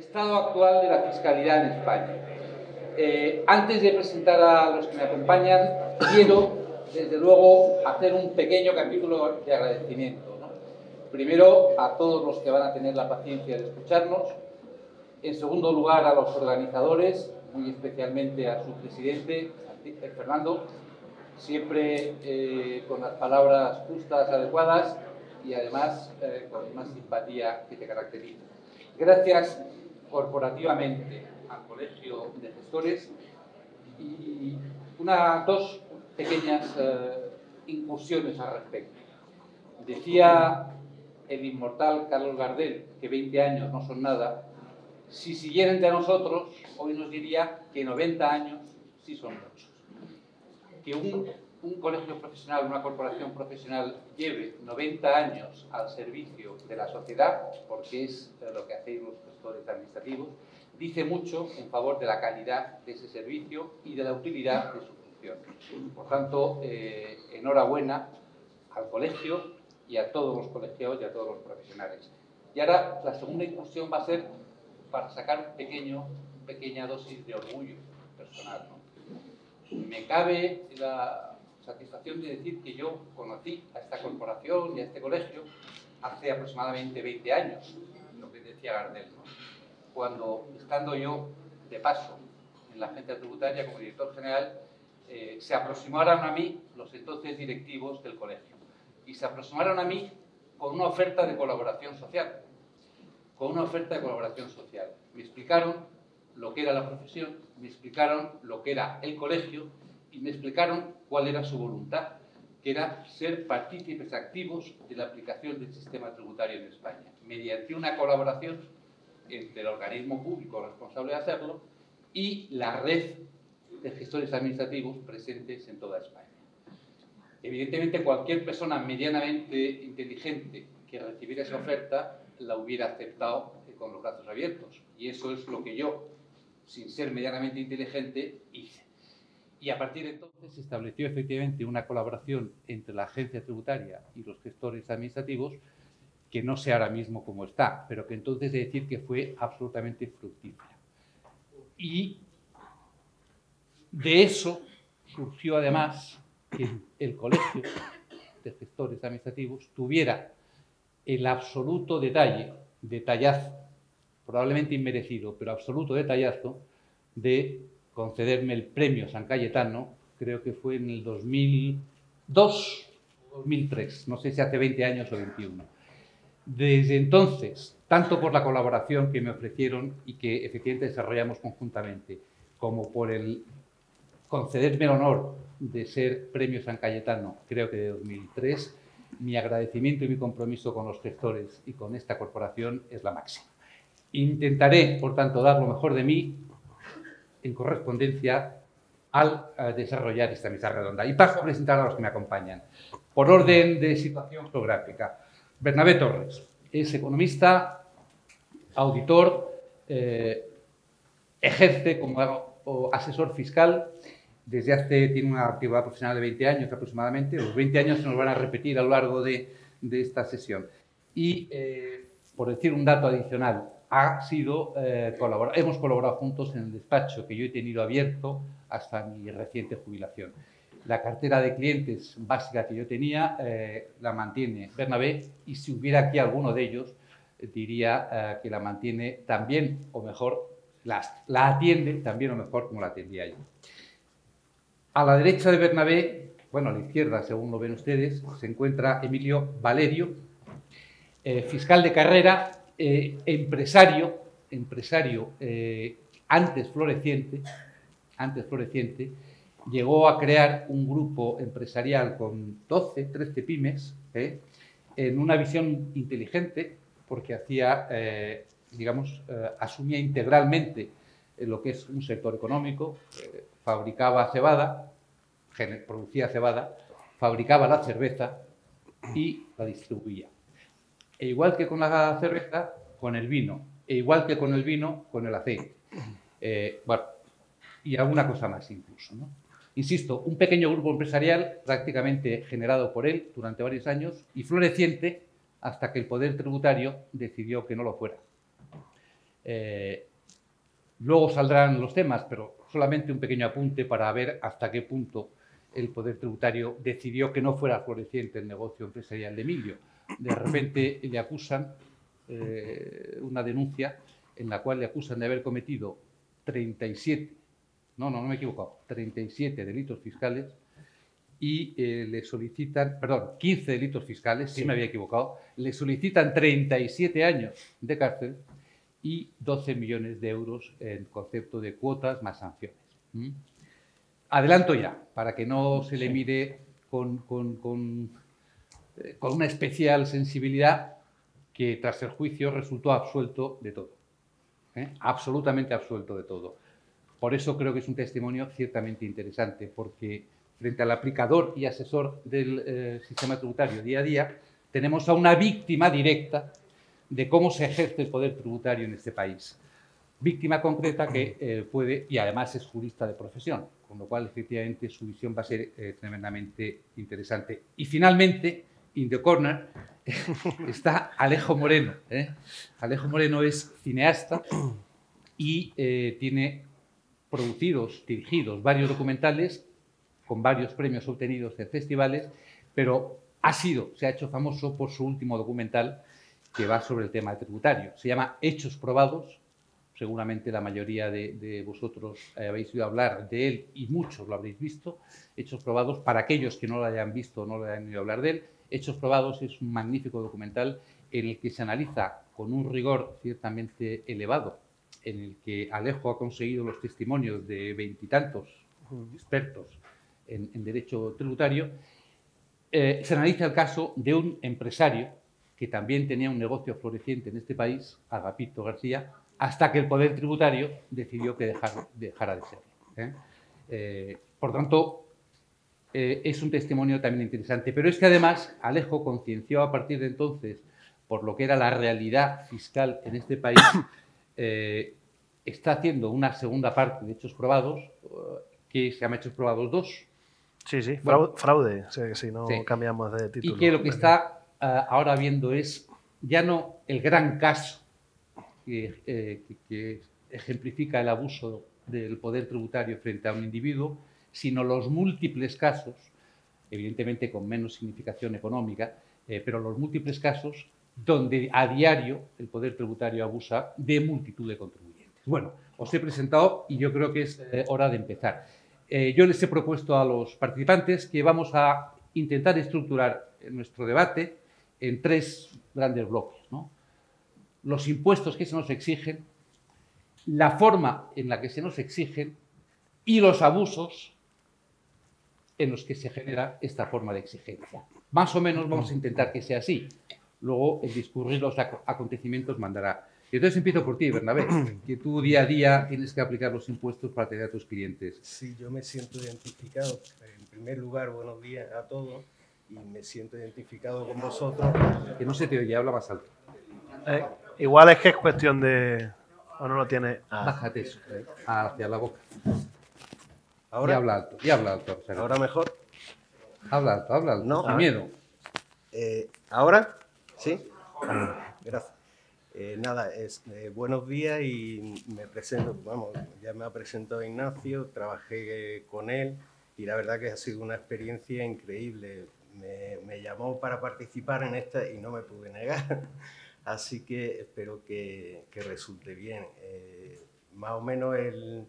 Estado actual de la fiscalidad en España. Antes de presentar a los que me acompañan, quiero, desde luego, hacer un pequeño capítulo de agradecimiento, ¿no? Primero, a todos los que van a tener la paciencia de escucharnos. En segundo lugar, a los organizadores, muy especialmente a su presidente, Fernando, siempre con las palabras justas, adecuadas y además con una simpatía que te caracteriza. Gracias corporativamente al Colegio de Gestores y dos pequeñas incursiones al respecto. Decía el inmortal Carlos Gardel que 20 años no son nada. Si siguiera entre nosotros, hoy nos diría que 90 años sí son muchos. Que un colegio profesional, una corporación profesional lleve 90 años al servicio de la sociedad, porque es lo que hacéis los gestores administrativos, dice mucho en favor de la calidad de ese servicio y de la utilidad de su función. Por tanto, enhorabuena al colegio y a todos los colegiados y a todos los profesionales. Y ahora la segunda incursión va a ser para sacar una pequeña dosis de orgullo personal, ¿no? Me cabe la satisfacción de decir que yo conocí a esta corporación y a este colegio hace aproximadamente 20 años, lo que decía Gardel, ¿no? Cuando, estando yo de paso en la agencia tributaria como director general, se aproximaron a mí los entonces directivos del colegio y se aproximaron a mí con una oferta de colaboración social. Me explicaron lo que era la profesión, me explicaron lo que era el colegio y me explicaron cuál era su voluntad, que era ser partícipes activos de la aplicación del sistema tributario en España, mediante una colaboración entre el organismo público responsable de hacerlo y la red de gestores administrativos presentes en toda España. Evidentemente, cualquier persona medianamente inteligente que recibiera esa oferta la hubiera aceptado con los brazos abiertos. Y eso es lo que yo, sin ser medianamente inteligente, hice. Y a partir de entonces se estableció efectivamente una colaboración entre la agencia tributaria y los gestores administrativos, que no sé ahora mismo cómo está, pero que entonces he de decir que fue absolutamente fructífera. Y de eso surgió además que el Colegio de Gestores Administrativos tuviera el absoluto detallazo, probablemente inmerecido, pero absoluto detallazo, de concederme el premio San Cayetano, creo que fue en el 2002 o 2003, no sé si hace 20 años o 21. Desde entonces, tanto por la colaboración que me ofrecieron y que efectivamente desarrollamos conjuntamente, como por el concederme el honor de ser premio San Cayetano, creo que de 2003, mi agradecimiento y mi compromiso con los gestores y con esta corporación es la máxima. Intentaré, por tanto, dar lo mejor de mí en correspondencia al desarrollar esta mesa redonda. Y paso a presentar a los que me acompañan. Por orden de situación geográfica. Bernabé Torres es economista, auditor, ejerce como asesor fiscal. Tiene una actividad profesional de 20 años aproximadamente. Los 20 años se nos van a repetir a lo largo de esta sesión. Y, por decir un dato adicional, hemos colaborado juntos en el despacho que yo he tenido abierto hasta mi reciente jubilación. La cartera de clientes básica que yo tenía la mantiene Bernabé, y si hubiera aquí alguno de ellos, diría que la mantiene también o mejor, la atiende también o mejor como la atendía yo. A la derecha de Bernabé, bueno, a la izquierda, según lo ven ustedes, se encuentra Emilio Valerio, fiscal de carrera, empresario antes floreciente, llegó a crear un grupo empresarial con 12, 13 pymes, en una visión inteligente, porque asumía integralmente lo que es un sector económico, fabricaba cebada, producía cebada, fabricaba la cerveza y la distribuía. E igual que con la cerveza, con el vino. E igual que con el vino, con el aceite. Y alguna cosa más incluso, ¿no? Insisto, un pequeño grupo empresarial prácticamente generado por él durante varios años y floreciente hasta que el poder tributario decidió que no lo fuera. Luego saldrán los temas, pero solamente un pequeño apunte para ver hasta qué punto el Poder Tributario decidió que no fuera floreciente el negocio empresarial de Emilio. De repente le acusan una denuncia en la cual le acusan de haber cometido 37, no me he equivocado, 37 delitos fiscales y le solicitan, perdón, 15 delitos fiscales, sí me había equivocado, le solicitan 37 años de cárcel y 12 millones de euros en concepto de cuotas más sanciones. Adelanto ya, para que no se le mire con una especial sensibilidad, que tras el juicio resultó absuelto de todo. Absolutamente absuelto de todo. Por eso creo que es un testimonio ciertamente interesante, porque frente al aplicador y asesor del sistema tributario día a día, tenemos a una víctima directa de cómo se ejerce el poder tributario en este país. Víctima concreta que puede, y además es jurista de profesión, con lo cual efectivamente su visión va a ser tremendamente interesante. Y finalmente, in the corner, está Alejo Moreno. Alejo Moreno es cineasta y tiene producidos, dirigidos varios documentales con varios premios obtenidos en festivales, pero se ha hecho famoso por su último documental que va sobre el tema tributario. Se llama Hechos Probados. Seguramente la mayoría de vosotros habéis oído hablar de él y muchos lo habréis visto. Hechos Probados, para aquellos que no lo hayan visto o no lo hayan oído hablar de él, Hechos Probados es un magnífico documental en el que se analiza con un rigor ciertamente elevado, en el que Alejo ha conseguido los testimonios de veintitantos expertos en derecho tributario. Se analiza el caso de un empresario que también tenía un negocio floreciente en este país, Agapito García, hasta que el Poder Tributario decidió que dejara de serlo. Por tanto, es un testimonio también interesante. Pero es que además Alejo concienció a partir de entonces por lo que era la realidad fiscal en este país. Está haciendo una segunda parte de Hechos Probados, que se llama Hechos Probados 2. Sí, bueno, fraude, si no cambiamos de título. Y que lo que está ahora viendo es ya no el gran caso que ejemplifica el abuso del poder tributario frente a un individuo, sino los múltiples casos, evidentemente con menos significación económica, pero los múltiples casos donde a diario el poder tributario abusa de multitud de contribuyentes. Bueno, os he presentado y yo creo que es hora de empezar. Yo les he propuesto a los participantes que vamos a intentar estructurar nuestro debate en tres grandes bloques, ¿no? Los impuestos que se nos exigen, la forma en la que se nos exigen y los abusos en los que se genera esta forma de exigencia. Más o menos vamos a intentar que sea así. Luego el discurrir los acontecimientos mandará. Y entonces empiezo por ti, Bernabé, que tú día a día tienes que aplicar los impuestos para tener a tus clientes. Sí, yo me siento identificado. En primer lugar, buenos días a todos. Y me siento identificado con vosotros. Que no se te oye, habla más alto. Igual es que es cuestión de... ¿O no lo tienes? Bájate eso, hacia la boca. Ahora, y habla alto. O sea, ¿ahora mejor? Habla alto, no, sin miedo. ¿Ahora? ¿Sí? Gracias. Nada, buenos días y me presento, ya me ha presentado Ignacio, trabajé con él y la verdad que ha sido una experiencia increíble. Me llamó para participar en esta y no me pude negar, así que espero que resulte bien. Más o menos el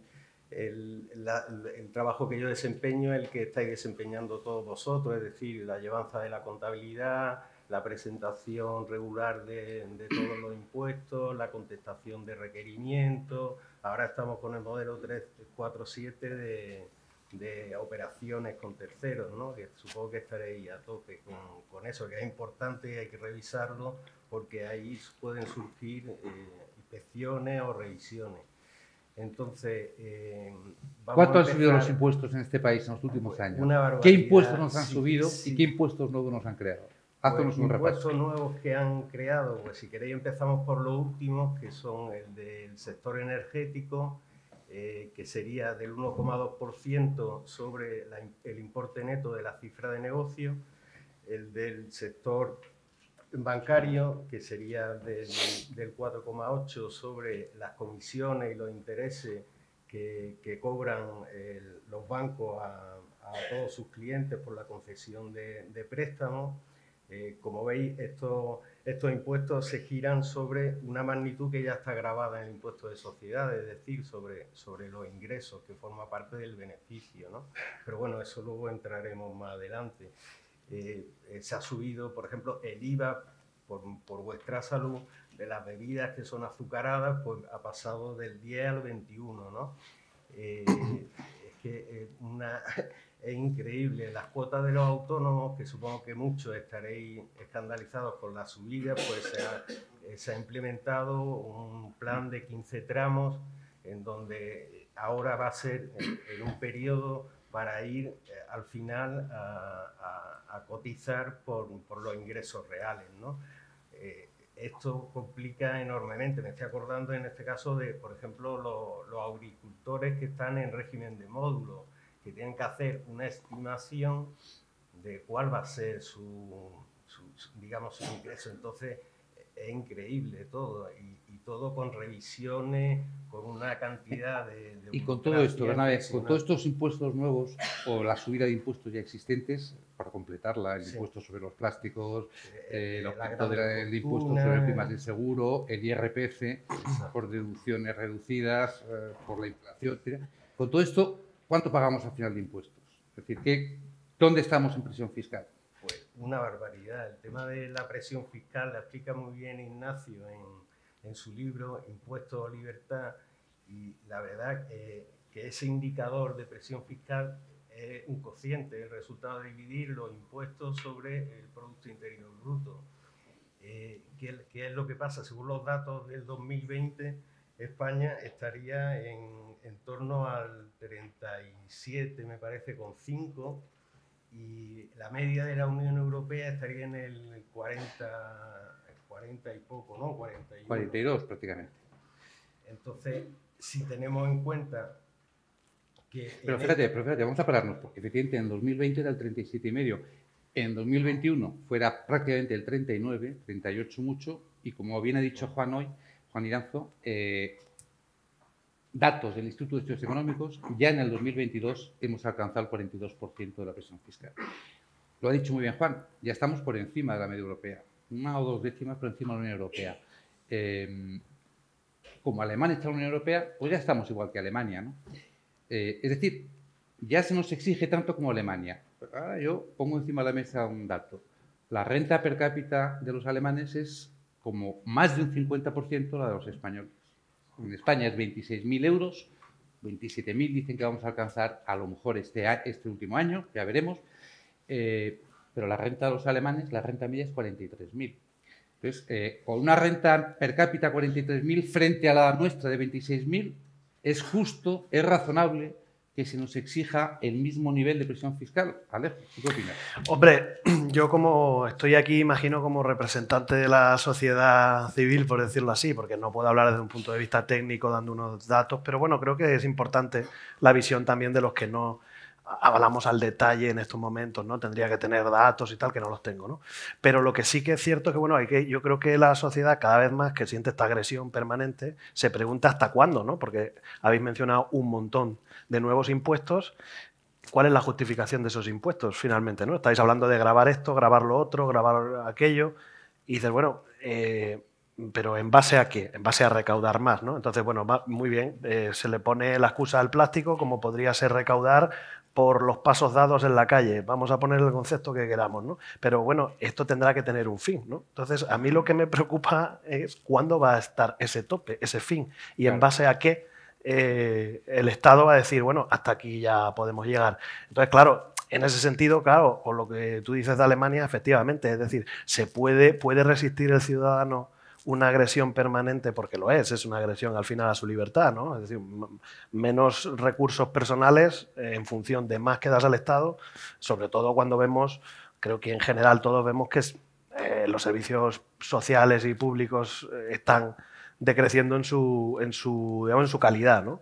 trabajo que yo desempeño es el que estáis desempeñando todos vosotros, es decir, la llevanza de la contabilidad, la presentación regular de todos los impuestos, la contestación de requerimientos. Ahora estamos con el modelo 347 de operaciones con terceros, ¿no? Que supongo que estaréis a tope con eso, que es importante y hay que revisarlo porque ahí pueden surgir inspecciones o revisiones. Entonces, ¿cuánto han subido los impuestos en este país en los últimos años? Una barbaridad. ¿Qué impuestos nos han subido y qué impuestos nuevos nos han creado? Haznos un repaso. Impuestos nuevos que han creado, pues si queréis empezamos por los últimos, que son el del sector energético, que sería del 1,2% sobre el importe neto de la cifra de negocio, el del sector bancario, que sería del 4,8 sobre las comisiones y los intereses que cobran los bancos a todos sus clientes por la concesión de préstamos. Como veis, estos impuestos se giran sobre una magnitud que ya está grabada en el impuesto de sociedades, es decir, sobre los ingresos, que forma parte del beneficio, ¿no? Pero bueno, eso luego entraremos más adelante. Se ha subido, por ejemplo, el IVA por vuestra salud de las bebidas que son azucaradas, pues ha pasado del 10 al 21, ¿no? Es que es increíble. Las cuotas de los autónomos, que supongo que muchos estaréis escandalizados con la subida, pues se ha implementado un plan de 15 tramos en donde ahora va a ser en un periodo para ir al final a cotizar por los ingresos reales, ¿no? Esto complica enormemente. Me estoy acordando en este caso de, por ejemplo, los agricultores que están en régimen de módulo, que tienen que hacer una estimación de cuál va a ser digamos, su ingreso. Entonces, es increíble todo, y todo con revisiones, con una cantidad de y con todo esto, Bernabé, con todos estos impuestos nuevos o la subida de impuestos ya existentes, para completarla, el impuesto sobre los plásticos, el aumento del impuesto sobre primas de seguro, el IRPF, por deducciones reducidas, por la inflación, etc. Con todo esto, ¿cuánto pagamos al final de impuestos? Es decir, ¿dónde estamos en presión fiscal? Pues una barbaridad. El tema de la presión fiscal la explica muy bien Ignacio en su libro Impuestos o Libertad, y la verdad que ese indicador de presión fiscal es un cociente, el resultado de dividir los impuestos sobre el Producto Interior Bruto. ¿Qué es lo que pasa? Según los datos del 2020, España estaría en torno al 37, me parece, con 5, y la media de la Unión Europea estaría en el 40 y poco, ¿no? 41. 42 prácticamente. Entonces, si tenemos en cuenta que... Pero fíjate, vamos a pararnos, porque efectivamente en 2020 era el 37,5. En 2021 fuera prácticamente el 39, 38 mucho, y como bien ha dicho Juan Iranzo, datos del Instituto de Estudios Económicos, ya en el 2022 hemos alcanzado el 42% de la presión fiscal. Lo ha dicho muy bien Juan, ya estamos por encima de la media europea, 1 o 2 décimas por encima de la Unión Europea. Como Alemania está en la Unión Europea, pues ya estamos igual que Alemania, ¿no? Es decir, ya se nos exige tanto como Alemania. Ahora yo pongo encima de la mesa un dato. La renta per cápita de los alemanes es como más de un 50% la de los españoles. En España es 26.000 euros, 27.000 dicen que vamos a alcanzar a lo mejor este último año, ya veremos, pero la renta de los alemanes, la renta media es 43.000. Entonces, con una renta per cápita 43.000 frente a la nuestra de 26.000, es justo, es razonable que se nos exija el mismo nivel de presión fiscal. Alejo, ¿qué opinas? Hombre, yo como estoy aquí, imagino como representante de la sociedad civil, por decirlo así, porque no puedo hablar desde un punto de vista técnico dando unos datos, pero bueno, creo que es importante la visión también de los que no hablamos al detalle en estos momentos, ¿no? Tendría que tener datos y tal, que no los tengo, ¿no? Pero lo que sí que es cierto es que, bueno, yo creo que la sociedad cada vez más que siente esta agresión permanente se pregunta hasta cuándo, ¿no? Porque habéis mencionado un montón de nuevos impuestos. ¿Cuál es la justificación de esos impuestos finalmente, ¿no? Estáis hablando de grabar esto, grabar lo otro, grabar aquello, y dices, bueno, pero ¿en base a qué? En base a recaudar más, ¿no? Entonces, bueno, muy bien, se le pone la excusa al plástico, como podría ser recaudar por los pasos dados en la calle. Vamos a poner el concepto que queramos, ¿no? Pero bueno, esto tendrá que tener un fin, ¿no? Entonces, a mí lo que me preocupa es cuándo va a estar ese tope, ese fin, y en base a qué el Estado va a decir, bueno, hasta aquí ya podemos llegar. Entonces, claro, en ese sentido, claro, con lo que tú dices de Alemania, efectivamente, es decir, puede resistir el ciudadano una agresión permanente, porque lo es una agresión al final a su libertad, ¿no? Es decir, menos recursos personales en función de más que das al Estado, sobre todo cuando vemos, creo que en general todos vemos que los servicios sociales y públicos están decreciendo en su calidad, ¿no?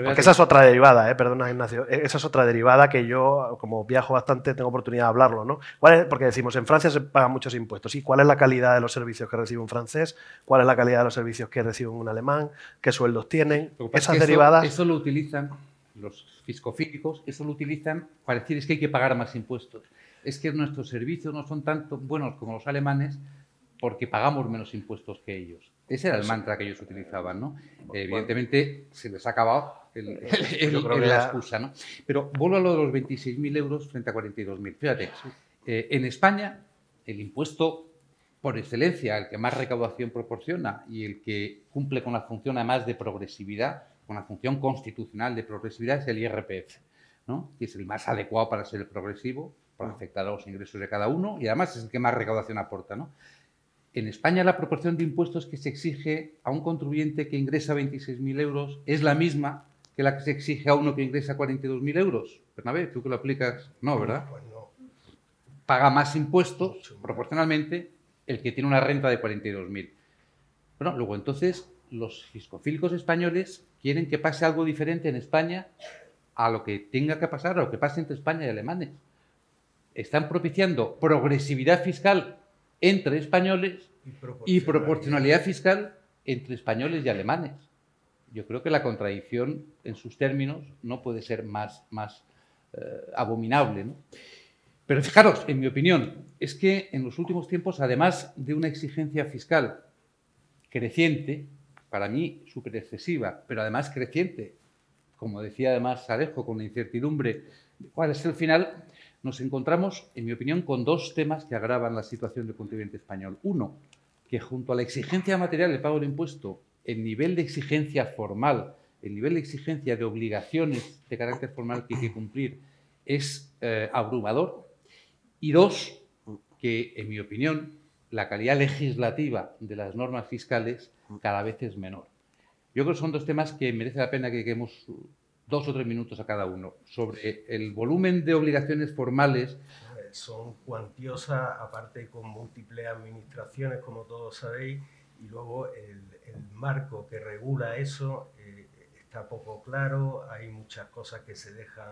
Porque esa es otra derivada, perdona Ignacio, esa es otra derivada que yo, como viajo bastante, tengo oportunidad de hablarlo, ¿no? Porque decimos, en Francia se pagan muchos impuestos. ¿Y cuál es la calidad de los servicios que recibe un francés? ¿Cuál es la calidad de los servicios que recibe un alemán? ¿Qué sueldos tienen? Esas derivadas... Eso lo utilizan los fiscofílicos, eso lo utilizan para decir es que hay que pagar más impuestos. Es que nuestros servicios no son tanto buenos como los alemanes porque pagamos menos impuestos que ellos. Ese era el mantra que ellos utilizaban, ¿no? Evidentemente se les ha acabado la excusa, ¿no? Pero vuelvo a lo de los 26.000 euros frente a 42.000. Fíjate, en España el impuesto por excelencia, el que más recaudación proporciona y el que cumple con la función además de progresividad, con la función constitucional de progresividad, es el IRPF, ¿no? Que es el más adecuado para ser progresivo, para afectar a los ingresos de cada uno y además es el que más recaudación aporta, ¿no? En España la proporción de impuestos que se exige a un contribuyente que ingresa 26.000 euros es la misma que la que se exige a uno que ingresa 42.000 euros. Bernabé, ¿tú que lo aplicas? No, ¿verdad? Pues no. Paga más impuestos proporcionalmente el que tiene una renta de 42.000. Bueno, luego entonces los fiscofílicos españoles quieren que pase algo diferente en España a lo que tenga que pasar, a lo que pase entre España y alemanes. Están propiciando progresividad fiscal entre españoles y proporcionalidad fiscal entre españoles y alemanes. Yo creo que la contradicción en sus términos no puede ser más abominable, ¿no? Pero fijaros, en mi opinión, es que en los últimos tiempos, además de una exigencia fiscal creciente, para mí súper excesiva, pero además creciente, como decía además Alejo, con la incertidumbre de cuál es el final, nos encontramos, en mi opinión, con dos temas que agravan la situación del contribuyente español. Uno, que junto a la exigencia material del pago del impuesto, el nivel de exigencia formal, el nivel de exigencia de obligaciones de carácter formal que hay que cumplir es abrumador. Y dos, que, en mi opinión, la calidad legislativa de las normas fiscales cada vez es menor. Yo creo que son dos temas que merece la pena que dediquemos 2 o 3 minutos a cada uno. Sobre el volumen de obligaciones formales. Son cuantiosas, aparte con múltiples administraciones, como todos sabéis, y luego el marco que regula eso está poco claro, hay muchas cosas que se dejan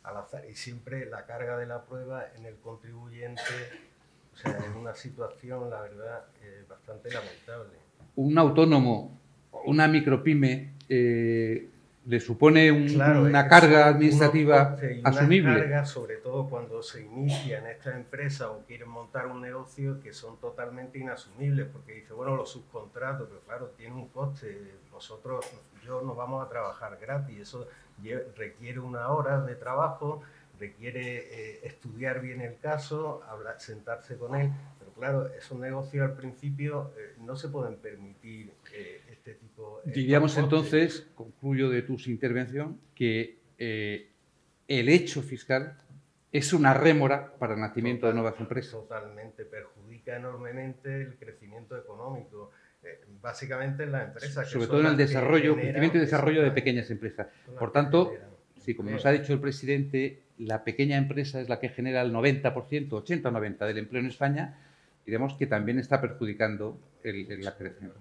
al azar y siempre la carga de la prueba en el contribuyente, o sea, es una situación, la verdad, bastante lamentable. Un autónomo, una micropyme, le supone una carga administrativa asumible. Una carga, sobre todo cuando se inicia en esta empresa o quieren montar un negocio, que son totalmente inasumibles, porque dice, bueno, los subcontratos, pero claro, tiene un coste, nosotros, yo no vamos a trabajar gratis, eso requiere una hora de trabajo, requiere estudiar bien el caso, sentarse con él, pero claro, esos negocios al principio no se pueden permitir este tipo de... Diríamos entonces, concluyo de tu intervención, que el hecho fiscal es una rémora para el nacimiento de nuevas empresas. Totalmente, perjudica enormemente el crecimiento económico, básicamente en las empresas. Sobre todo en el desarrollo, crecimiento y desarrollo de pequeñas empresas. Por tanto, sí, como nos ha dicho el presidente, la pequeña empresa es la que genera el 90%, 80 o 90% del empleo en España, digamos que también está perjudicando la creación.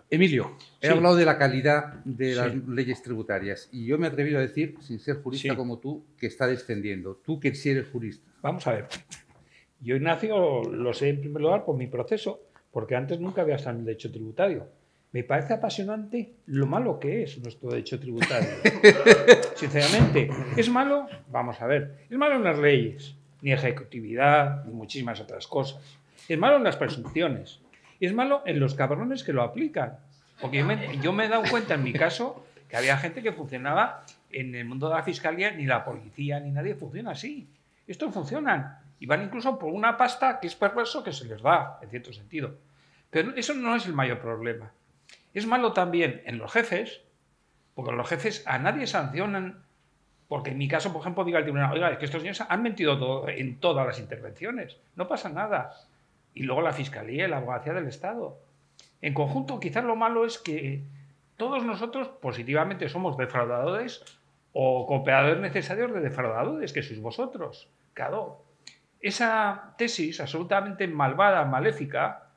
Emilio, he hablado de la calidad de las leyes tributarias y yo me he atrevido a decir, sin ser jurista como tú, que está descendiendo. Tú que sí eres jurista. Vamos a ver. Yo, Ignacio, lo sé en primer lugar por mi proceso, porque antes nunca había estado en el derecho tributario. Me parece apasionante lo malo que es nuestro derecho tributario. Sinceramente, ¿es malo? Vamos a ver. Es malo en las leyes, ni ejecutividad, ni muchísimas otras cosas. Es malo en las presunciones. Y es malo en los cabrones que lo aplican. Porque yo me he dado cuenta en mi caso que había gente que funcionaba en el mundo de la fiscalía, ni la policía, ni nadie funciona así. Estos funcionan. Y van incluso por una pasta que es perverso que se les da, en cierto sentido. Pero eso no es el mayor problema. Es malo también en los jefes, porque los jefes a nadie sancionan, porque en mi caso, por ejemplo, diga el tribunal, oiga, es que estos señores han mentido en todas las intervenciones, no pasa nada. Y luego la Fiscalía y la Abogacía del Estado. En conjunto, quizás lo malo es que todos nosotros positivamente somos defraudadores o cooperadores necesarios de defraudadores, que sois vosotros. Claro, esa tesis absolutamente malvada, maléfica,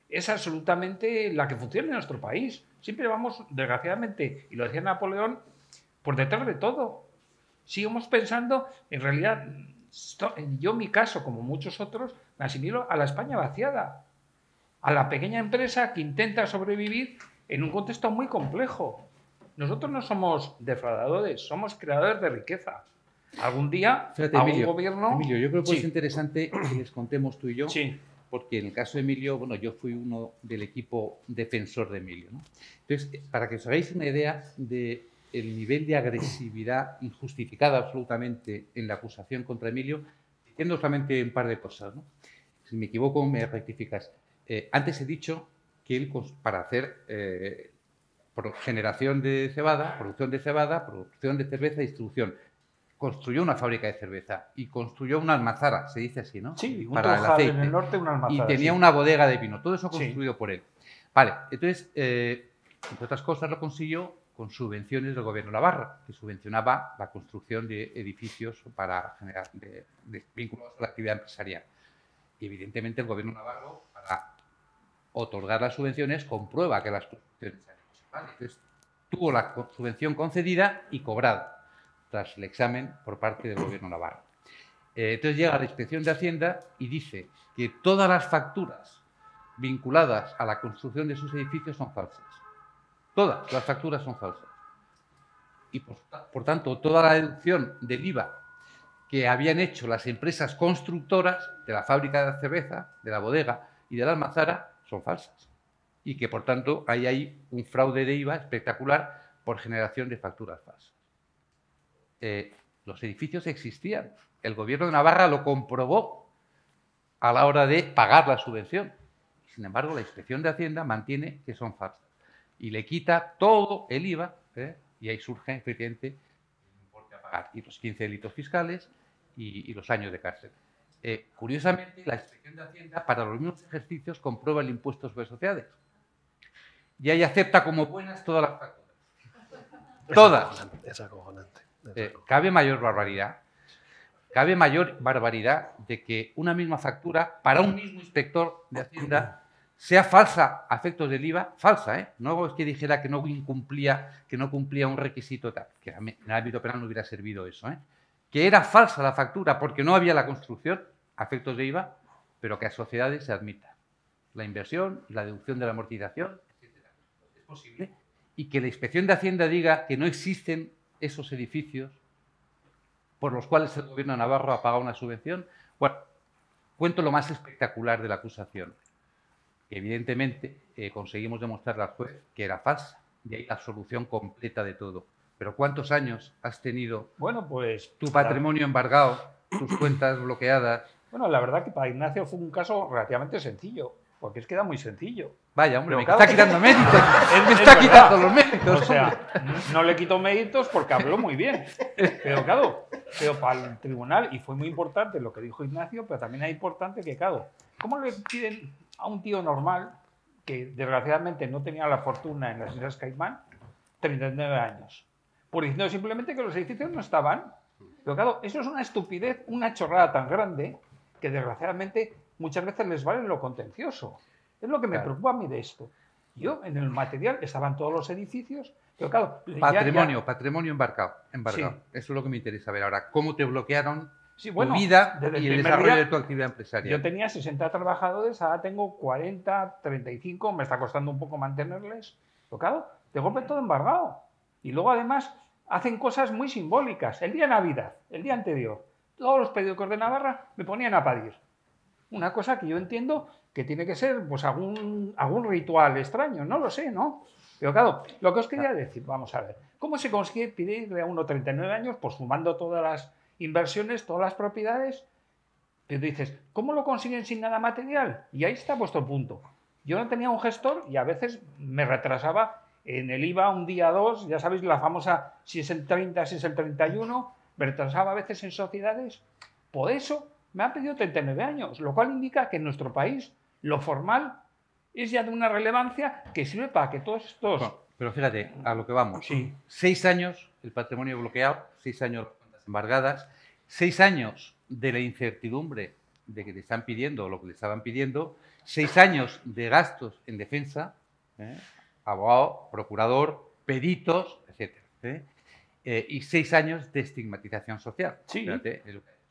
es absolutamente la que funciona en nuestro país. Siempre vamos, desgraciadamente, y lo decía Napoleón, por detrás de todo. Sigamos pensando, en realidad, yo en mi caso, como muchos otros, me asimilo a la España vaciada, a la pequeña empresa que intenta sobrevivir en un contexto muy complejo. Nosotros no somos defraudadores, somos creadores de riqueza. Algún día, Fíjate, a Emilio, un gobierno... Emilio, yo creo que Sí. es interesante que les contemos tú y yo, Sí. porque en el caso de Emilio, bueno, yo fui uno del equipo defensor de Emilio, ¿no? Entonces, para que os hagáis una idea del nivel de agresividad injustificada absolutamente en la acusación contra Emilio, diciendo solamente un par de cosas, ¿no? Si me equivoco, me rectificas. Antes he dicho que él, para hacer generación de cebada, producción de cebada, producción de cerveza y distribución, construyó una fábrica de cerveza y construyó una almazara, se dice así, ¿no? Sí, un para el Trojal aceite. en el norte, una almazara. Y tenía sí. una bodega de vino, todo eso Sí. construido por él. Vale, entonces, entre otras cosas, lo consiguió con subvenciones del gobierno de Navarra, que subvencionaba la construcción de edificios para generar vinculados a la actividad empresarial. Y evidentemente el gobierno navarro, para otorgar las subvenciones, comprueba que las construcciones se han hecho. ¿Vale? Entonces, tuvo la subvención concedida y cobrada tras el examen por parte del gobierno navarro. Entonces llega la Inspección de Hacienda y dice que todas las facturas vinculadas a la construcción de sus edificios son falsas. Todas las facturas son falsas. Y por tanto, toda la deducción del IVA que habían hecho las empresas constructoras de la fábrica de cerveza, de la bodega y de la almazara son falsas. Y que, por tanto, ahí hay un fraude de IVA espectacular por generación de facturas falsas. Los edificios existían. El gobierno de Navarra lo comprobó a la hora de pagar la subvención. Sin embargo, la Inspección de Hacienda mantiene que son falsas. Y le quita todo el IVA, y ahí surge, efectivamente, el importe a pagar. Y los 15 delitos fiscales y los años de cárcel. Curiosamente, la Inspección de Hacienda, para los mismos ejercicios, comprueba el impuesto sobre sociedades. Y ahí acepta como buenas todas las facturas. Todas. Es acojonante. Cabe mayor barbaridad. Cabe mayor barbaridad de que una misma factura para un mismo inspector de Hacienda sea falsa a efectos del IVA, falsa, ¿eh? No es que dijera que no cumplía un requisito tal, que en el ámbito penal no hubiera servido eso, ¿eh? Que era falsa la factura porque no había la construcción a efectos de IVA, pero que a sociedades se admita la inversión, la deducción de la amortización, etc. Es posible. Y que la Inspección de Hacienda diga que no existen esos edificios por los cuales el gobierno de Navarro ha pagado una subvención. Bueno, cuento lo más espectacular de la acusación. Evidentemente, conseguimos demostrarle al juez que era falsa. Y ahí la solución completa de todo. Pero ¿cuántos años has tenido Bueno, pues... tu patrimonio embargado, tus cuentas bloqueadas? Bueno, la verdad que para Ignacio fue un caso relativamente sencillo, porque es que era muy sencillo. Vaya, hombre, Pero me claro, está quitando méritos. es Me está verdad. quitando los méritos. O sea, no le quitó méritos porque habló muy bien. Pero claro, para el tribunal, y fue muy importante lo que dijo Ignacio, pero también es importante que, claro, ¿cómo le piden a un tío normal, que desgraciadamente no tenía la fortuna en las Islas Caimán, 39 años? Por diciendo simplemente que los edificios no estaban. Pero claro, eso es una estupidez, una chorrada tan grande, que desgraciadamente muchas veces les vale lo contencioso. Es lo que me preocupa a mí de esto. Yo, en el material, estaban todos los edificios, pero claro... Patrimonio embargado. Sí. Eso es lo que me interesa ver ahora. ¿Cómo te bloquearon Sí, bueno, tu vida desde y el el primer desarrollo día, de tu actividad empresarial? Yo tenía 60 trabajadores, ahora tengo 40, 35, me está costando un poco mantenerles. Pero claro, de golpe todo embargado. Y luego, además, hacen cosas muy simbólicas. El día de Navidad, el día anterior, todos los periódicos de Navarra me ponían a parir. Una cosa que yo entiendo que tiene que ser pues algún ritual extraño, no lo sé, ¿no? Pero claro, lo que os quería decir, vamos a ver, ¿cómo se consigue pedirle a uno 39 años, pues sumando todas las inversiones, todas las propiedades? Pero dices, ¿cómo lo consiguen sin nada material? Y ahí está vuestro punto. Yo no tenía un gestor y a veces me retrasaba en el IVA un día, dos, ya sabéis la famosa, si es el 30, si es el 31, me retrasaba a veces en sociedades. Por eso me han pedido 39 años, lo cual indica que en nuestro país lo formal es ya de una relevancia que sirve para que todos estos... Bueno, pero fíjate, a lo que vamos. Sí. 6 años el patrimonio bloqueado, 6 años las cuentas embargadas, 6 años de la incertidumbre de que te están pidiendo lo que te estaban pidiendo, 6 años de gastos en defensa, abogado, procurador, peritos, etc. y 6 años de estigmatización social. Sí. Fíjate,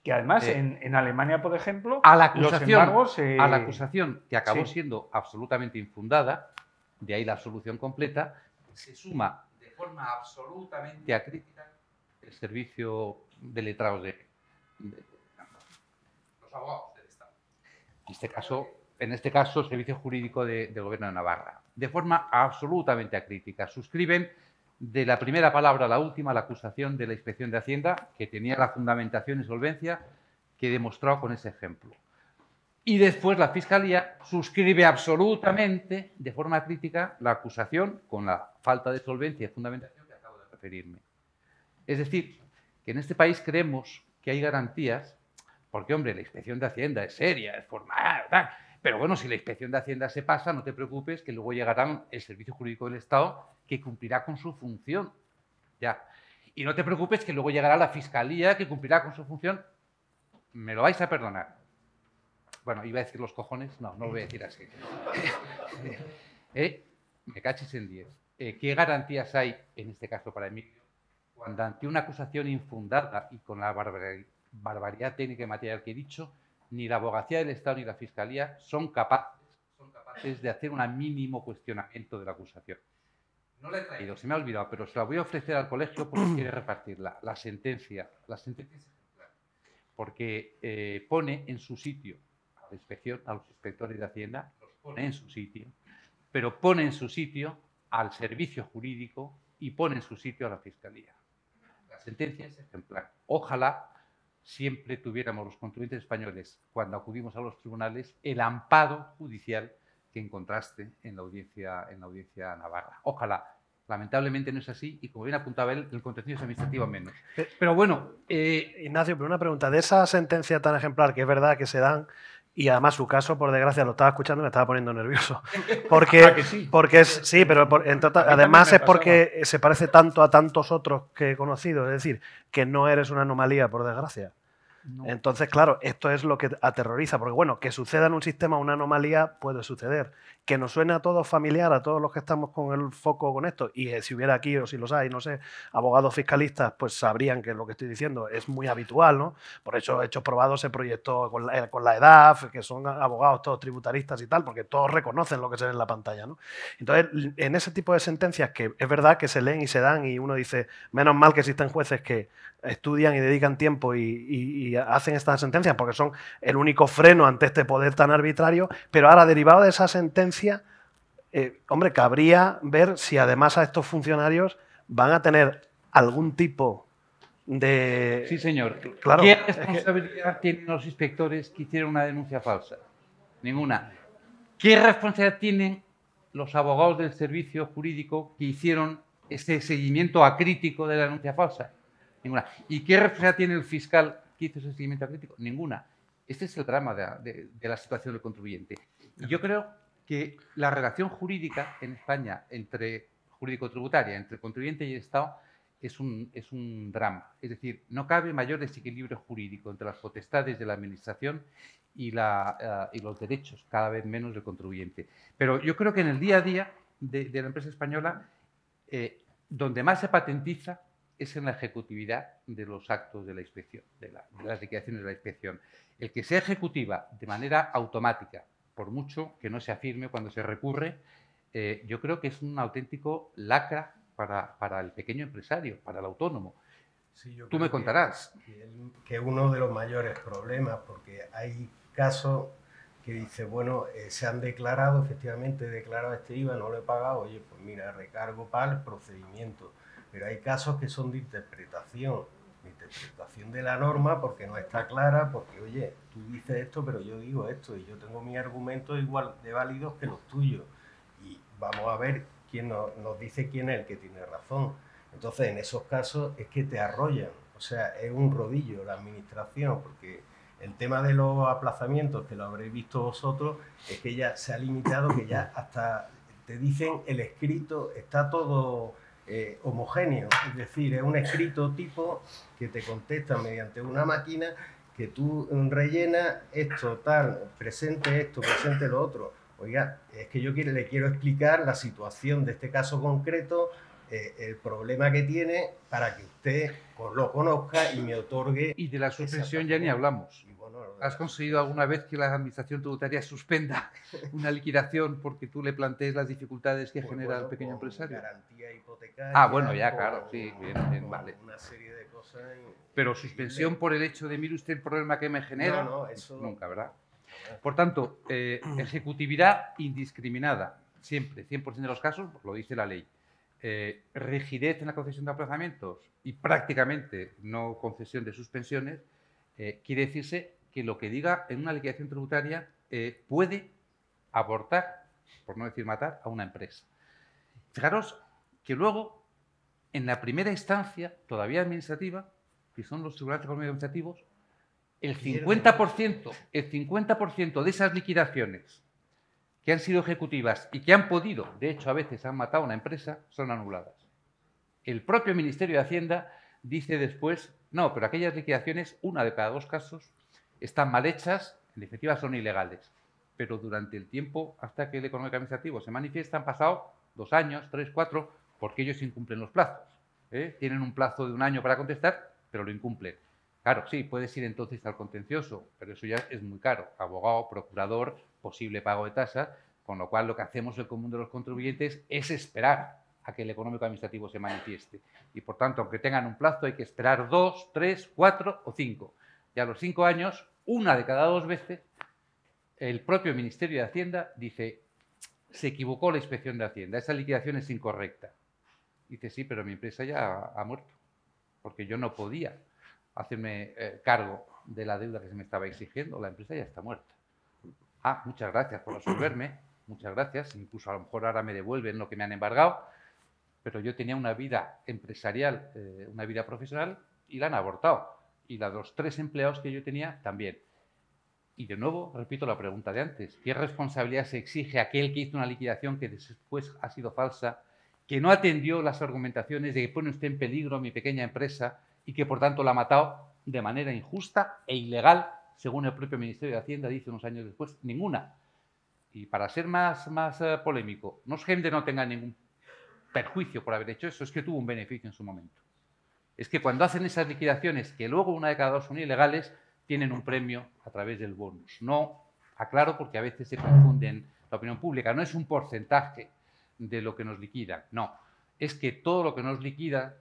Que además en Alemania, por ejemplo, a la los acusación, embargos... a la acusación que acabó sí. siendo absolutamente infundada, de ahí la absolución completa, se suma de forma absolutamente acrítica el servicio de letrados de los abogados del Estado. En este caso, el Servicio Jurídico del Gobierno de Navarra. De forma absolutamente acrítica. Suscriben de la primera palabra a la última la acusación de la Inspección de Hacienda, que tenía la fundamentación y solvencia que demostró con ese ejemplo. Y después la Fiscalía suscribe absolutamente, de forma crítica, la acusación con la falta de solvencia y fundamentación que acabo de referirme. Es decir, que en este país creemos que hay garantías, porque, hombre, la Inspección de Hacienda es seria, es formal, tal. Pero bueno, si la Inspección de Hacienda se pasa, no te preocupes, que luego llegará el Servicio Jurídico del Estado, que cumplirá con su función. Ya. Y no te preocupes, que luego llegará la Fiscalía, que cumplirá con su función. Me lo vais a perdonar. Bueno, iba a decir los cojones. No, no lo voy a decir así. Me cachis en 10. ¿Qué garantías hay, en este caso para Emilio, cuando ante una acusación infundada y con la barbaridad técnica y material que he dicho, ni la abogacía del Estado ni la Fiscalía son capaces de hacer un mínimo cuestionamiento de la acusación? No la he traído, se me ha olvidado, pero se la voy a ofrecer al colegio porque quiere repartirla. La sentencia es ejemplar, porque pone en su sitio a la inspección, a los inspectores de Hacienda, los pone en su sitio, pero pone en su sitio al servicio jurídico y pone en su sitio a la Fiscalía. La sentencia es ejemplar. Ojalá siempre tuviéramos los contribuyentes españoles, cuando acudimos a los tribunales, el amparo judicial que encontraste en la audiencia navarra. Ojalá. Lamentablemente no es así y, como bien apuntaba él, el contenido es administrativo menos. Pero bueno... Ignacio, pero una pregunta. De esa sentencia tan ejemplar, que es verdad que se dan, y además su caso, por desgracia, lo estaba escuchando y me estaba poniendo nervioso. Porque, sí? porque es, sí, pero además es porque se parece tanto a tantos otros que he conocido. Es decir, que no eres una anomalía, por desgracia. No. Entonces, claro, esto es lo que aterroriza, porque bueno, que suceda en un sistema una anomalía puede suceder. Que nos suene a todos familiar, a todos los que estamos con el foco con esto, y si hubiera aquí, o si los hay, no sé, abogados fiscalistas, pues sabrían que lo que estoy diciendo es muy habitual, ¿no? Por eso, Hechos Probados se proyectó con la EDAF, que son abogados todos tributaristas y tal, porque todos reconocen lo que se ve en la pantalla, ¿no? Entonces, en ese tipo de sentencias, que es verdad que se leen y se dan, y uno dice, menos mal que existen jueces que estudian y dedican tiempo y hacen estas sentencias, porque son el único freno ante este poder tan arbitrario, pero ahora, derivado de esa sentencia, hombre, cabría ver si además a estos funcionarios van a tener algún tipo de... Sí, señor. Claro, ¿Qué responsabilidad tienen los inspectores que hicieron una denuncia falsa? Ninguna. ¿Qué responsabilidad tienen los abogados del servicio jurídico que hicieron ese seguimiento acrítico de la denuncia falsa? Ninguna. ¿Y qué responsabilidad tiene el fiscal que hizo ese seguimiento acrítico? Ninguna. Este es el drama de la situación del contribuyente. Y yo creo que la relación jurídica en España jurídico-tributaria entre contribuyente y Estado es un drama. Es decir, no cabe mayor desequilibrio jurídico entre las potestades de la Administración y los derechos cada vez menos del contribuyente. Pero yo creo que en el día a día de la empresa española, donde más se patentiza es en la ejecutividad de los actos de la inspección, de las liquidaciones de la inspección. El que sea ejecutiva de manera automática, por mucho que no se afirme cuando se recurre, yo creo que es un auténtico lacra para el pequeño empresario, para el autónomo. Sí, tú me contarás. Que es uno de los mayores problemas, porque hay casos que dice, bueno, se han declarado, efectivamente he declarado este IVA, no lo he pagado, oye, pues mira, recargo para el procedimiento. Pero hay casos que son de interpretación de la norma, porque no está clara, porque, oye, tú dices esto, pero yo digo esto, y yo tengo mis argumentos igual de válidos que los tuyos. Y vamos a ver quién nos dice quién es el que tiene razón. Entonces, en esos casos es que te arrollan. O sea, es un rodillo la administración, porque el tema de los aplazamientos, que lo habréis visto vosotros, es que ya se ha limitado, que ya hasta te dicen el escrito, está todo homogéneo. Es decir, es un escrito tipo que te contesta mediante una máquina que tú rellenas esto, tal, presente esto, presente lo otro. Oiga, es que yo le quiero explicar la situación de este caso concreto el problema que tiene para que usted lo conozca y me otorgue... Y de la suspensión ya ni hablamos. Y bueno, ¿Has conseguido alguna vez que la Administración Tributaria suspenda una liquidación porque tú le plantees las dificultades que pues genera bueno, el pequeño con empresario? garantía hipotecaria. Ah, bueno, ya, con- claro, sí, bien, con vale. Una serie de cosas. Pero suspensión por el hecho de, mire usted el problema que me genera, No, eso nunca, ¿verdad? Por tanto, ejecutividad indiscriminada, siempre, 100% de los casos, lo dice la ley. Rigidez en la concesión de aplazamientos y prácticamente no concesión de suspensiones, quiere decirse que lo que diga en una liquidación tributaria puede abortar, por no decir matar, a una empresa. Fijaros que luego, en la primera instancia, todavía administrativa, que son los tribunales económicos administrativos, el 50% de esas liquidaciones que han sido ejecutivas y que han podido, de hecho a veces han matado a una empresa, son anuladas. El propio Ministerio de Hacienda dice después, no, pero aquellas liquidaciones, una de cada 2 casos, están mal hechas, en definitiva son ilegales. Pero durante el tiempo, hasta que el económico administrativo se manifiesta, han pasado 2 años, 3, 4, porque ellos incumplen los plazos. Tienen un plazo de 1 año para contestar, pero lo incumplen. Claro, sí, puedes ir entonces al contencioso, pero eso ya es muy caro. Abogado, procurador, posible pago de tasas, con lo cual lo que hacemos el común de los contribuyentes es esperar a que el económico administrativo se manifieste. Y por tanto, aunque tengan un plazo, hay que esperar 2, 3, 4 o 5. Y a los 5 años, una de cada 2 veces, el propio Ministerio de Hacienda dice, se equivocó la Inspección de Hacienda, esa liquidación es incorrecta. Dice, sí, pero mi empresa ya ha muerto, porque yo no podía hacerme cargo de la deuda que se me estaba exigiendo, la empresa ya está muerta. Ah, muchas gracias por resolverme, muchas gracias, incluso a lo mejor ahora me devuelven lo que me han embargado, pero yo tenía una vida empresarial, una vida profesional, y la han abortado. Y la de los 3 empleados que yo tenía también. Y de nuevo, repito la pregunta de antes, ¿qué responsabilidad se exige a aquel que hizo una liquidación que después ha sido falsa, que no atendió las argumentaciones de que pone usted en peligro mi pequeña empresa y que por tanto la ha matado de manera injusta e ilegal, según el propio Ministerio de Hacienda dice unos años después? Ninguna. Y para ser más polémico, no es que no tenga ningún perjuicio por haber hecho eso, es que tuvo un beneficio en su momento. Es que cuando hacen esas liquidaciones, que luego 1 de cada 2 son ilegales, tienen un premio a través del bonus. No, aclaro, porque a veces se confunden la opinión pública, no es un porcentaje de lo que nos liquida, no. Es que todo lo que nos liquida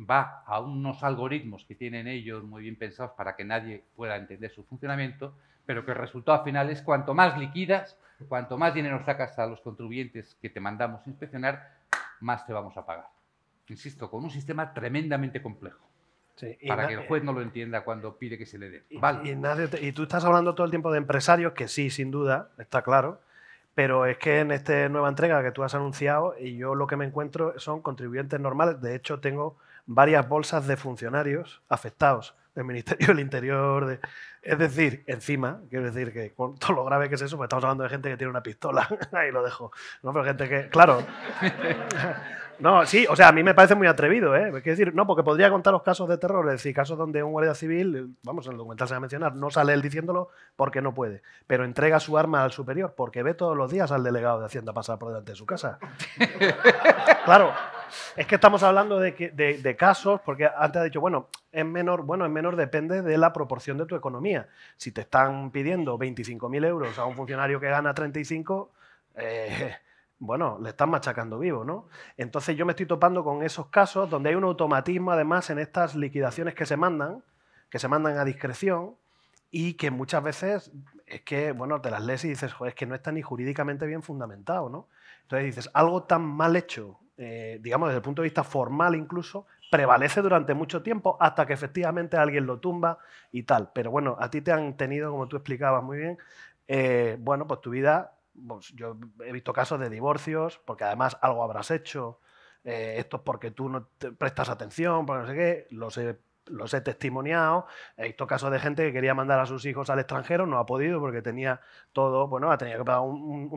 va a unos algoritmos que tienen ellos muy bien pensados para que nadie pueda entender su funcionamiento, pero que el resultado final es cuanto más liquidas, cuanto más dinero sacas a los contribuyentes que te mandamos a inspeccionar, más te vamos a pagar. Insisto, con un sistema tremendamente complejo. Sí, para que el juez no lo entienda cuando pide que se le dé. Y tú estás hablando todo el tiempo de empresarios, que sí, sin duda, está claro, pero es que en esta nueva entrega que tú has anunciado, y yo lo que me encuentro son contribuyentes normales. De hecho, tengo varias bolsas de funcionarios afectados del Ministerio del Interior. Es decir, encima, quiero decir que con todo lo grave que es eso, pues estamos hablando de gente que tiene una pistola, ahí lo dejo. No, pero gente que, claro... No, sí, o sea, a mí me parece muy atrevido, ¿eh? Es decir, no, porque podría contar los casos de terror, es decir, casos donde un guardia civil, vamos, en el documental se va a mencionar, no sale él diciéndolo porque no puede, pero entrega su arma al superior porque ve todos los días al delegado de Hacienda pasar por delante de su casa. Claro, es que estamos hablando de casos, porque antes ha dicho, bueno, es menor depende de la proporción de tu economía. Si te están pidiendo 25.000 euros a un funcionario que gana 35, bueno, le están machacando vivo, ¿no? Entonces yo me estoy topando con esos casos donde hay un automatismo, además, en estas liquidaciones que se mandan a discreción y que muchas veces es que, bueno, te las lees y dices, joder, es que no está ni jurídicamente bien fundamentado, ¿no? Entonces dices, algo tan mal hecho, digamos, desde el punto de vista formal incluso, prevalece durante mucho tiempo hasta que efectivamente alguien lo tumba y tal. Pero bueno, a ti te han tenido, como tú explicabas muy bien, bueno, pues tu vida... Pues yo he visto casos de divorcios, porque además algo habrás hecho, esto es porque tú no te prestas atención, porque no sé qué, los he testimoniado, he visto casos de gente que quería mandar a sus hijos al extranjero, no ha podido porque tenía todo, bueno, tenía que pagar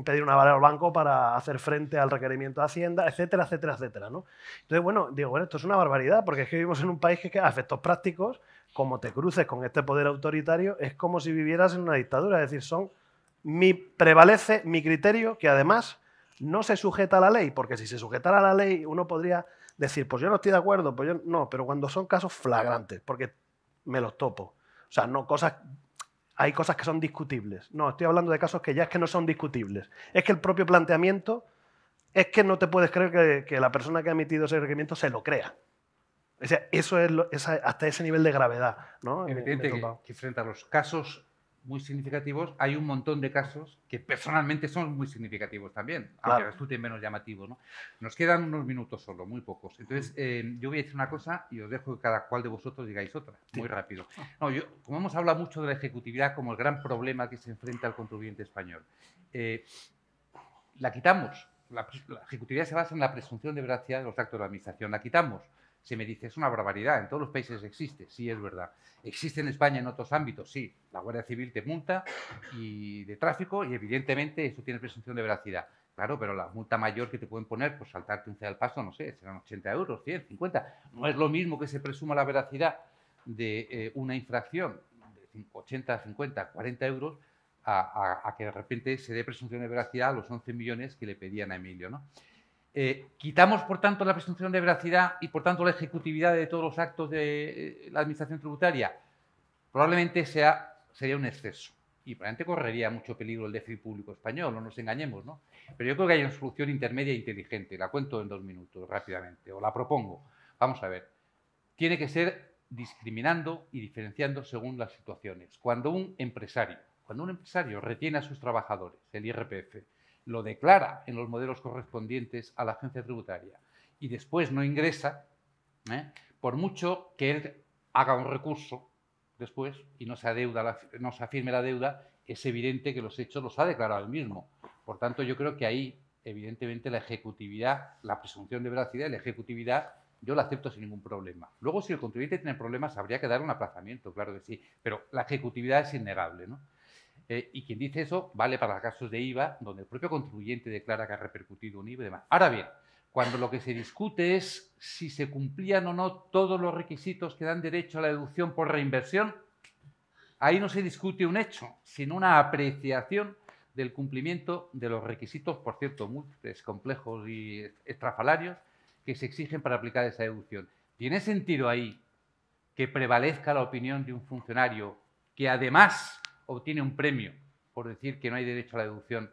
pedir una aval al banco para hacer frente al requerimiento de Hacienda, etcétera, etcétera, etcétera, ¿no? Entonces, bueno, digo, bueno, esto es una barbaridad, porque es que vivimos en un país que a efectos prácticos, como te cruces con este poder autoritario, es como si vivieras en una dictadura, es decir, prevalece mi criterio, que además no se sujeta a la ley, porque si se sujetara a la ley uno podría decir, pues yo no estoy de acuerdo, pues yo no, pero cuando son casos flagrantes, porque me los topo. O sea, no cosas... Hay cosas que son discutibles. No, estoy hablando de casos que ya es que no son discutibles. Es que el propio planteamiento es que no te puedes creer que la persona que ha emitido ese requerimiento se lo crea. O sea, eso es hasta ese nivel de gravedad, ¿no? Evidente que frente a los casos muy significativos, hay un montón de casos que personalmente son muy significativos también, aunque resulten menos llamativos, ¿no? Nos quedan unos minutos solo, muy pocos. Entonces, yo voy a decir una cosa y os dejo que cada cual de vosotros digáis otra, muy rápido. No, como hemos hablado mucho de la ejecutividad como el gran problema que se enfrenta al contribuyente español, la quitamos. La ejecutividad se basa en la presunción de veracidad de los actos de la administración. La quitamos. Se me dice, es una barbaridad, en todos los países existe, sí, es verdad. ¿Existe en España en otros ámbitos? Sí. La Guardia Civil te multa y de tráfico y evidentemente eso tiene presunción de veracidad. Claro, pero la multa mayor que te pueden poner, pues saltarte un ceda al paso, no sé, serán 80 euros, 100, 50. No es lo mismo que se presuma la veracidad de una infracción de 80, 50, 40 euros a que de repente se dé presunción de veracidad a los 11 millones que le pedían a Emilio, ¿no? Quitamos, por tanto, la presunción de veracidad y, por tanto, la ejecutividad de todos los actos de la Administración tributaria. Probablemente sería un exceso y probablemente correría mucho peligro el déficit público español, no nos engañemos, ¿no? Pero yo creo que hay una solución intermedia e inteligente. La cuento en 2 minutos, rápidamente, o la propongo. Vamos a ver. Tiene que ser discriminando y diferenciando según las situaciones. Cuando un empresario retiene a sus trabajadores, el IRPF, lo declara en los modelos correspondientes a la agencia tributaria y después no ingresa, por mucho que él haga un recurso después y no se afirme la deuda, es evidente que los hechos los ha declarado él mismo. Por tanto, yo creo que ahí, evidentemente, la ejecutividad, la presunción de veracidad y la ejecutividad, yo la acepto sin ningún problema. Luego, si el contribuyente tiene problemas, habría que dar un aplazamiento, claro que sí, pero la ejecutividad es innegable, ¿no? Y quien dice eso vale para casos de IVA, donde el propio contribuyente declara que ha repercutido un IVA y demás. Ahora bien, cuando lo que se discute es si se cumplían o no todos los requisitos que dan derecho a la deducción por reinversión, ahí no se discute un hecho, sino una apreciación del cumplimiento de los requisitos, por cierto, múltiples, complejos y estrafalarios, que se exigen para aplicar esa deducción. ¿Tiene sentido ahí que prevalezca la opinión de un funcionario que además obtiene un premio por decir que no hay derecho a la deducción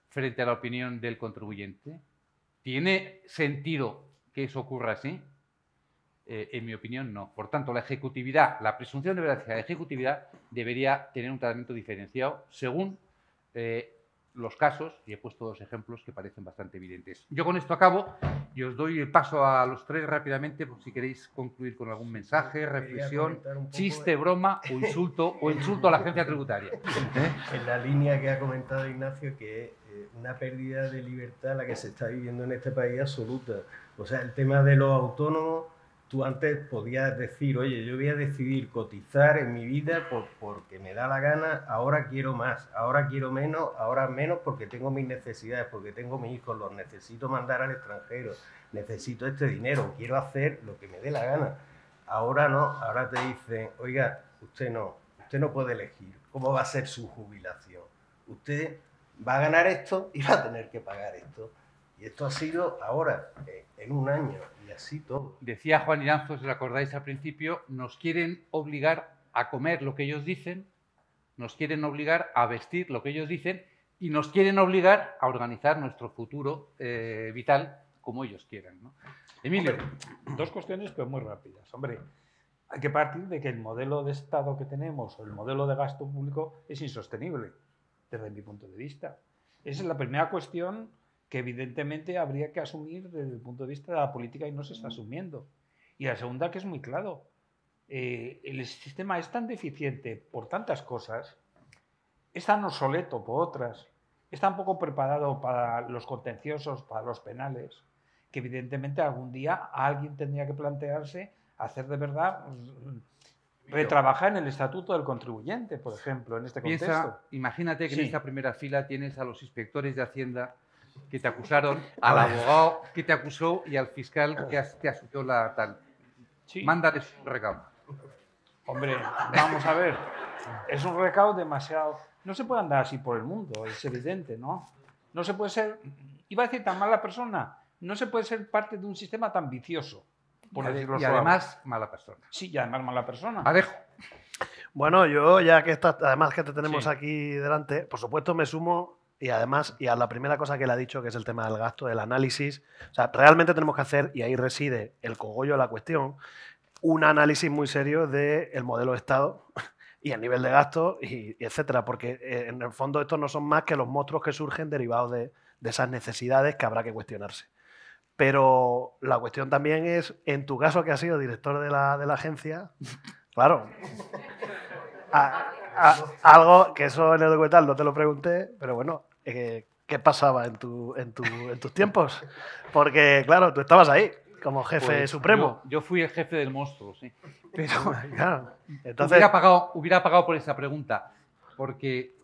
frente a la opinión del contribuyente? ¿Tiene sentido que eso ocurra así? En mi opinión, no. Por tanto, la ejecutividad, la presunción de veracidad de ejecutividad debería tener un tratamiento diferenciado según los casos, y he puesto 2 ejemplos que parecen bastante evidentes. Yo con esto acabo y os doy el paso a los 3 rápidamente, por si queréis concluir con algún mensaje, reflexión, chiste, broma o insulto a la agencia tributaria. En la línea que ha comentado Ignacio, que es una pérdida de libertad la que se está viviendo en este país absoluta. O sea, el tema de los autónomos, tú antes podías decir, oye, yo voy a decidir cotizar en mi vida porque me da la gana, ahora quiero más, ahora quiero menos, ahora menos porque tengo mis necesidades, porque tengo mis hijos, los necesito mandar al extranjero, necesito este dinero, quiero hacer lo que me dé la gana. Ahora no, ahora te dicen, oiga, usted no puede elegir cómo va a ser su jubilación. Usted va a ganar esto y va a tener que pagar esto. Y esto ha sido ahora, en un año, y así todo. Decía Juan Iranzo, si os acordáis al principio, nos quieren obligar a comer lo que ellos dicen, nos quieren obligar a vestir lo que ellos dicen y nos quieren obligar a organizar nuestro futuro vital como ellos quieran, ¿no? Emilio. Hombre, 2 cuestiones, pero muy rápidas. Hombre, hay que partir de que el modelo de Estado que tenemos o el modelo de gasto público es insostenible, desde mi punto de vista. Esa es la primera cuestión que evidentemente habría que asumir desde el punto de vista de la política y no se está asumiendo. Y la segunda, que es muy claro, el sistema es tan deficiente por tantas cosas, es tan obsoleto por otras, es tan poco preparado para los contenciosos, para los penales, que evidentemente algún día alguien tendría que plantearse hacer de verdad, retrabajar en el estatuto del contribuyente, por ejemplo, en este contexto. Imagínate que en esta primera fila tienes a los inspectores de Hacienda que te acusaron, al abogado que te acusó y al fiscal que te asumió la tal. Sí. Mándales un recado. Hombre, vamos a ver. Es un recado demasiado... No se puede andar así por el mundo, es evidente, ¿no? No se puede ser... Iba a decir tan mala persona. no se puede ser parte de un sistema tan vicioso, por decirlo Y suave. además, mala persona. Sí, y además mala persona. Alejo. Bueno, yo ya que además que te tenemos Sí. aquí delante, por supuesto me sumo y además y a la primera cosa que le ha dicho, que es el tema del gasto, el análisis. O sea, realmente tenemos que hacer, y ahí reside el cogollo de la cuestión, un análisis muy serio del modelo de Estado y el nivel de gasto, y etcétera, porque en el fondo estos no son más que los monstruos que surgen derivados de esas necesidades que habrá que cuestionarse. Pero la cuestión también es, en tu caso que has sido director de la agencia, claro, algo que eso en el documental no te lo pregunté, pero bueno, ¿qué pasaba en tus tiempos? Porque claro, tú estabas ahí como jefe Pues supremo. Yo fui el jefe del monstruo, sí. Pero Claro, entonces, hubiera pagado por esa pregunta, porque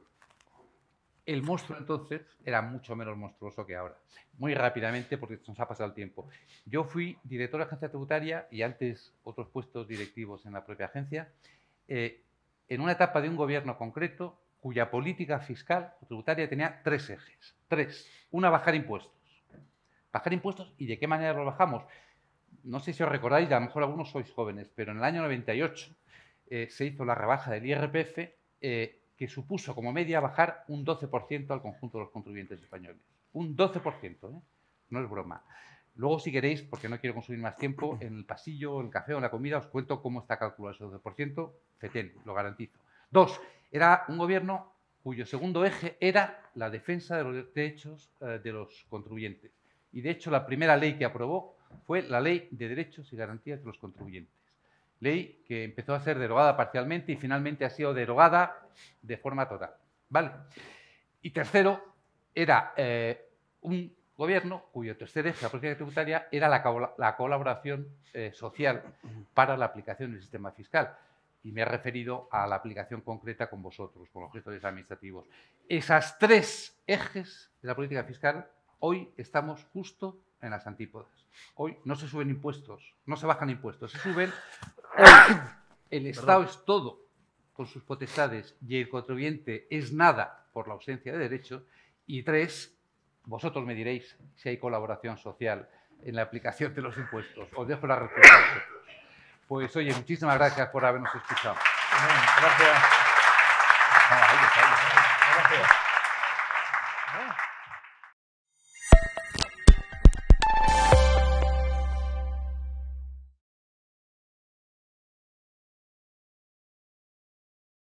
el monstruo entonces era mucho menos monstruoso que ahora. Muy rápidamente, porque nos ha pasado el tiempo. Yo fui director de agencia tributaria y antes otros puestos directivos en la propia agencia, en una etapa de un gobierno concreto cuya política fiscal o tributaria tenía 3 ejes. 3. Una, bajar impuestos. Bajar impuestos, ¿y de qué manera los bajamos? No sé si os recordáis, a lo mejor algunos sois jóvenes, pero en el año 98 se hizo la rebaja del IRPF que supuso como media bajar un 12% al conjunto de los contribuyentes españoles. Un 12%, ¿eh? No es broma. Luego, si queréis, porque no quiero consumir más tiempo, en el pasillo, en el café o en la comida os cuento cómo está calculado ese 12%, FETEN, lo garantizo. 2. Era un gobierno cuyo segundo eje era la defensa de los derechos de los contribuyentes. Y, de hecho, la primera ley que aprobó fue la Ley de Derechos y Garantías de los Contribuyentes. Ley que empezó a ser derogada parcialmente y finalmente ha sido derogada de forma total. ¿Vale? Y tercero, era un gobierno cuyo tercer eje, la política tributaria, era la colaboración social para la aplicación del sistema fiscal. Y me he referido a la aplicación concreta con vosotros, con los gestores administrativos. Esas 3 ejes de la política fiscal, hoy estamos justo en las antípodas. Hoy no se suben impuestos, no se bajan impuestos, se suben. Hoy el Estado es todo con sus potestades y el contribuyente es nada por la ausencia de derechos. Y 3, vosotros me diréis si hay colaboración social en la aplicación de los impuestos. Os dejo la respuesta a vosotros. Pues oye, muchísimas gracias por habernos escuchado. Gracias. Gracias.